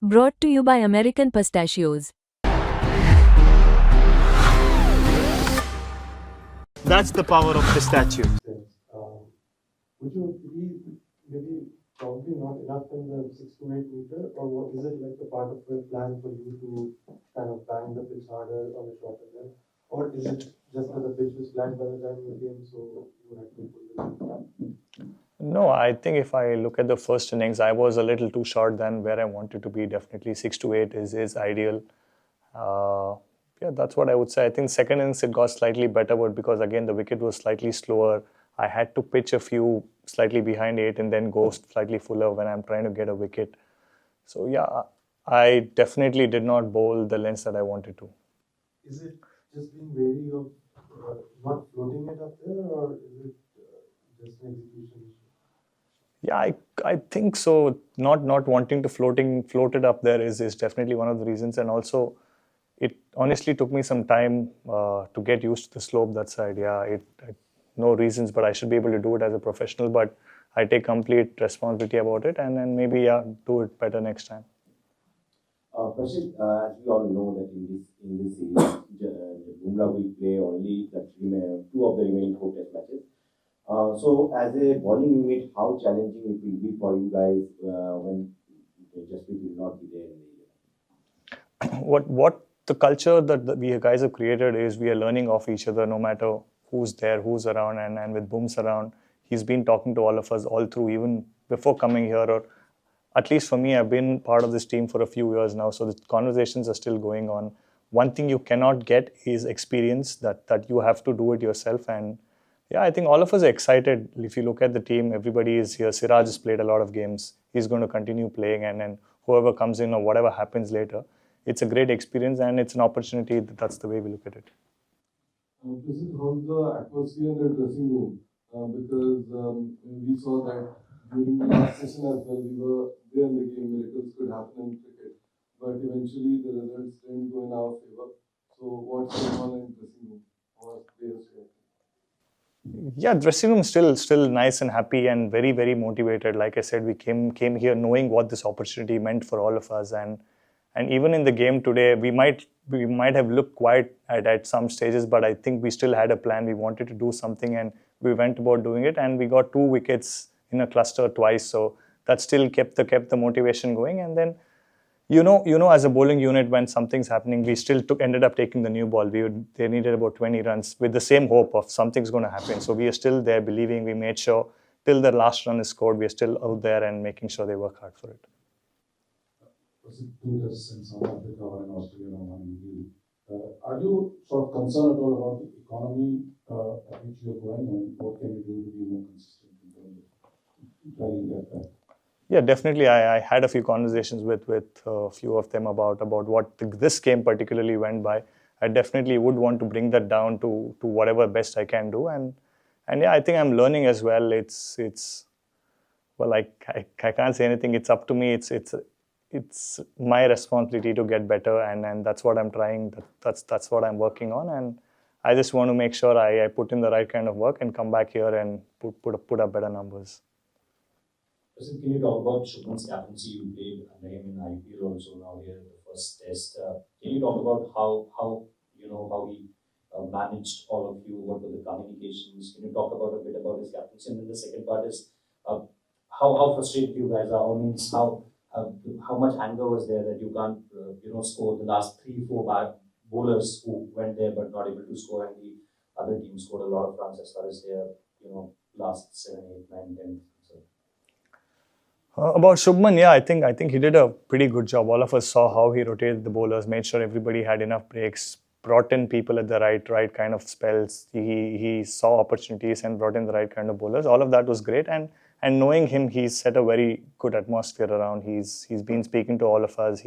Brought to you by American Pistachios. That's the power of pistachio. Sense. Would you be maybe probably not enough in the 6 to 8 meter, or what is it like a part of your plan for you to kind of bang the pitch harder on a shorter length, or is it just that the pitch was flat by the time you came, so you had to pull the back? No, I think if I look at the first innings, I was a little too short than where I wanted to be. Definitely 6 to 8 is ideal. Yeah, that's what I would say. I think second innings it got slightly better, but because again the wicket was slightly slower, I had to pitch a few slightly behind 8 and then go slightly fuller when I'm trying to get a wicket. So yeah, I definitely did not bowl the lengths that I wanted to. Is it just being wary of not floating it up there, or is it just an execution issue? Yeah, I think so. Not wanting to float it up there is definitely one of the reasons, and also it honestly took me some time to get used to the slope that side. Yeah, no reasons, but I should be able to do it as a professional. But I take complete responsibility about it, and then maybe do it better next time. Prasid, as we all know that in this series, Bumrah will play only two of the remaining 4 Test matches. So, as a bowling unit, how challenging it will be for you guys when Jasprit will not be there in the year? What the culture that we guys have created is we are learning off each other, no matter who's there, who's around, and with Booms around, he's been talking to all of us all through, even before coming here, or at least for me, I've been part of this team for a few years now, so the conversations are still going on. One thing you cannot get is experience, that you have to do it yourself. And yeah, I think all of us are excited. If you look at the team, everybody is here. Siraj has played a lot of games. He's going to continue playing, and whoever comes in or whatever happens later, it's a great experience and it's an opportunity. That's the way we look at it. Prasid, how's the atmosphere in the dressing room? Because we saw that during the last session as well, we were there in the game, miracles could happen in cricket, but eventually the results didn't go in our favor. So what's going on in the dressing room? Or players reacting? Yeah, dressing room still nice and happy and very, very motivated. Like I said, we came here knowing what this opportunity meant for all of us, and even in the game today, we might have looked quiet at some stages, but I think we still had a plan. We wanted to do something, and we went about doing it, and we got 2 wickets in a cluster twice. So that still kept the motivation going. And then you know, as a bowling unit, when something's happening, we still ended up taking the new ball. They needed about 20 runs with the same hope of something's going to happen. So we are still there believing. We made sure till the last run is scored, we are still out there and making sure they work hard for it. Was it 2 tests in South Africa and Australia and 1 in New Are you sort of concerned at all about the economy at which you're going, and what can you do to be more consistent in terms of driving that back? Yeah, definitely. I had a few conversations with a few of them about what this game particularly went by. I definitely would want to bring that down to whatever best I can do, and yeah, I think I'm learning as well. It's well, I can't say anything. It's up to me. It's my responsibility to get better, and that's what I'm trying. That's what I'm working on, and I just want to make sure I put in the right kind of work and come back here and put up better numbers. Prasid, can you talk about Shubman's captaincy? You played under him in IPL also, now here in the first test. Can you talk about how he managed all of you? What were the communications? Can you talk about a bit about his captaincy? And then the second part is how frustrated you guys are. Means how much anger was there that you can't score the last 3-4 bad bowlers who went there but not able to score, and the other team scored a lot of runs as far as their last 7, 8, 9, 10. About Shubman, yeah, I think he did a pretty good job. All of us saw how he rotated the bowlers, made sure everybody had enough breaks, brought in people at the right kind of spells. He saw opportunities and brought in the right kind of bowlers. All of that was great, and knowing him, he's set a very good atmosphere around. He's been speaking to all of us.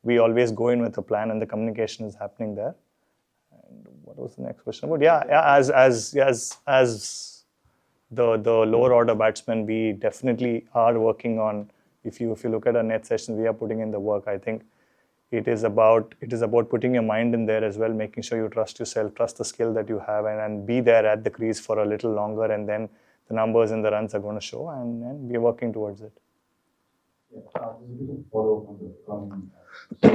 We always go in with a plan, and the communication is happening there. And what was the next question about? Yeah, as the lower order batsmen, we definitely are working on. If you look at our net sessions, we are putting in the work. I think it is about putting your mind in there as well, making sure you trust yourself, trust the skill that you have, and be there at the crease for a little longer, and then the numbers and the runs are going to show, and we are working towards it. There's a bit of follow-up on the economy. So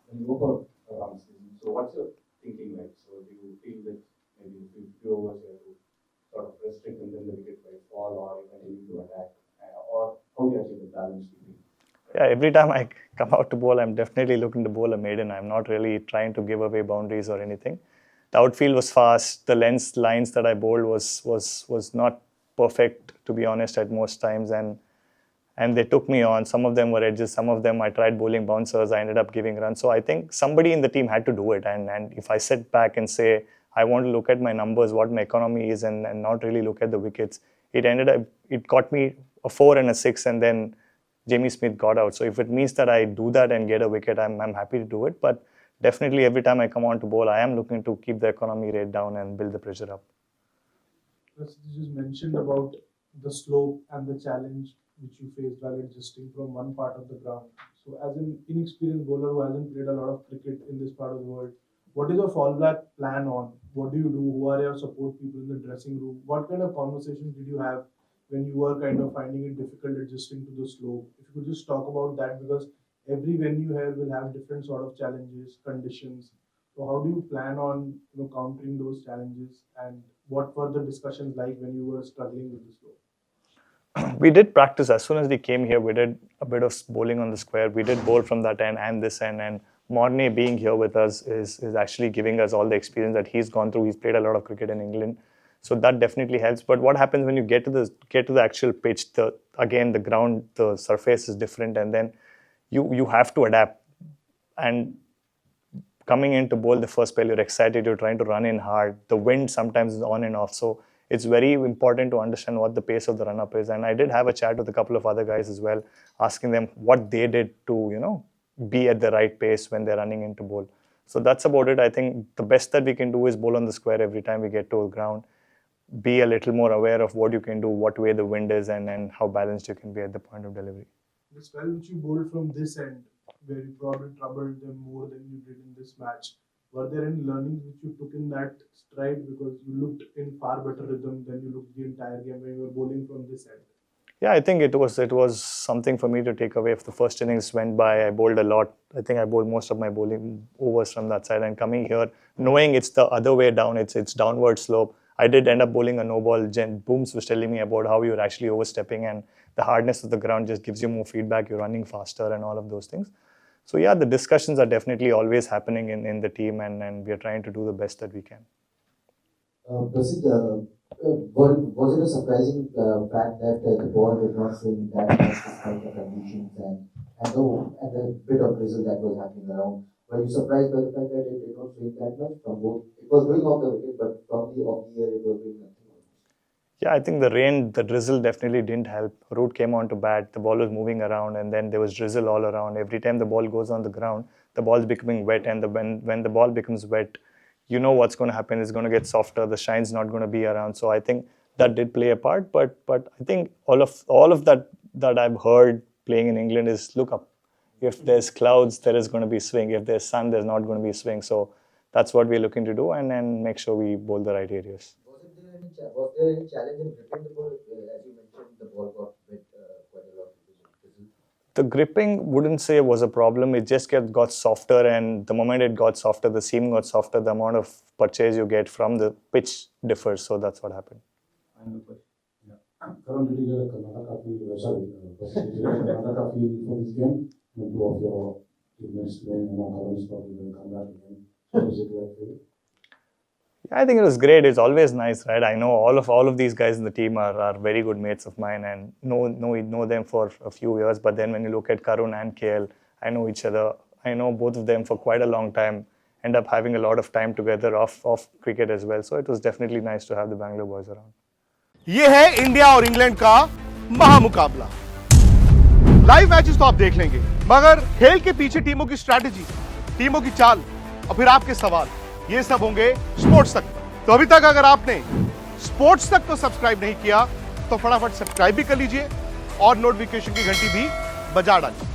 when you go for a run season, so what's your thinking like? So do you feel that maybe if you few overs you have to sort of restrict and then the wicket might fall, or you continue to attack, or how do you achieve the balance between? Yeah, every time I come out to bowl, I'm definitely looking to bowl a maiden. I'm not really trying to give away boundaries or anything. The outfield was fast. The lines that I bowled was not perfect, to be honest, at most times, and they took me on. Some of them were edges. Some of them I tried bowling bouncers. I ended up giving runs. So I think somebody in the team had to do it. And if I sit back and say I want to look at my numbers, what my economy is, and not really look at the wickets, it got me a 4 and a 6, and then Jamie Smith got out. So if it means that I do that and get a wicket, I'm happy to do it. But definitely every time I come on to bowl, I am looking to keep the economy rate down and build the pressure up. You just mentioned about the slope and the challenge which you faced while adjusting from one part of the ground. So as an inexperienced bowler who hasn't played a lot of cricket in this part of the world, what is your fallback plan on? What do you do? Who are your support people in the dressing room? What kind of conversations did you have when you were kind of finding it difficult adjusting to the slope? If you could just talk about that, because every venue here will have different sort of challenges, conditions. So how do you plan on countering those challenges, and what were the discussions like when you were struggling with the slope? We did practice as soon as we came here. We did a bit of bowling on the square. We did bowl from that end and this end, and Mornay being here with us is actually giving us all the experience that he's gone through. He's played a lot of cricket in England, so that definitely helps. But what happens when you get to the actual pitch? Again, the ground, the surface is different, and then you have to adapt. And coming in to bowl the first spell, you're excited. You're trying to run in hard. The wind sometimes is on and off, so it's very important to understand what the pace of the run-up is. And I did have a chat with a couple of other guys as well, asking them what they did to, be at the right pace when they're running into bowl. So that's about it. I think the best that we can do is bowl on the square every time we get to a ground. Be a little more aware of what you can do, what way the wind is, and how balanced you can be at the point of delivery. The spell which you bowled from this end, where you probably troubled them more than you did in this match, were there any learnings which you took in that stride, because you looked in far better rhythm than you looked the entire game when you were bowling from this end? Yeah, I think it was something for me to take away. If the first innings went by, I bowled a lot. I think I bowled most of my bowling overs from that side. And coming here, knowing it's the other way down, it's downward slope, I did end up bowling a no ball. Booms was telling me about how you're actually overstepping, and the hardness of the ground just gives you more feedback. You're running faster and all of those things. So yeah, the discussions are definitely always happening in the team, and we are trying to do the best that we can. Prasidh, was it a surprising fact that the ball did not swing that much despite the conditions and the bit of drizzle that was happening around? Were you surprised by the fact that it did not swing that much from both? It was going off the wicket, but from the off the air it was doing nothing. Yeah, I think the rain, the drizzle definitely didn't help. Root came on to bat, the ball was moving around, and then there was drizzle all around. Every time the ball goes on the ground, the ball's becoming wet, and when the ball becomes wet, you know what's going to happen. It's going to get softer. The shine's not going to be around. So I think that did play a part. But I think all of that I've heard playing in England is look up. If there's clouds, there is going to be swing. If there's sun, there's not going to be swing. So that's what we're looking to do, and then make sure we bowl the right areas. Was there any challenge in gripping the ball? As you mentioned, the ball got wet quite a lot. The gripping wouldn't say was a problem. It just got softer, and the moment it got softer, the seam got softer, the amount of purchase you get from the pitch differs. So that's what happened. Karan, did you get a Karnataka feel for this game? Two of your teammates playing, Karan is probably going to come back again. So is it right for you? I think it was great. It's always nice, right? I know all of these guys in the team are very good mates of mine, and know them for a few years. But then when you look at Karun and KL, I know each other. I know both of them for quite a long time. End up having a lot of time together off cricket as well. So it was definitely nice to have the Bangalore boys around. ये है India और England का महामुकाबला। Live matches तो आप देख लेंगे, मगर खेल के पीछे टीमों की स्ट्रैटेजी, टीमों की चाल और फिर आपके सवाल, ये सब होंगे स्पोर्ट्स तक। तो अभी तक अगर आपने स्पोर्ट्स तक को सब्सक्राइब नहीं किया तो फटाफट सब्सक्राइब भी कर लीजिए और नोटिफिकेशन की घंटी भी बजा डालिए।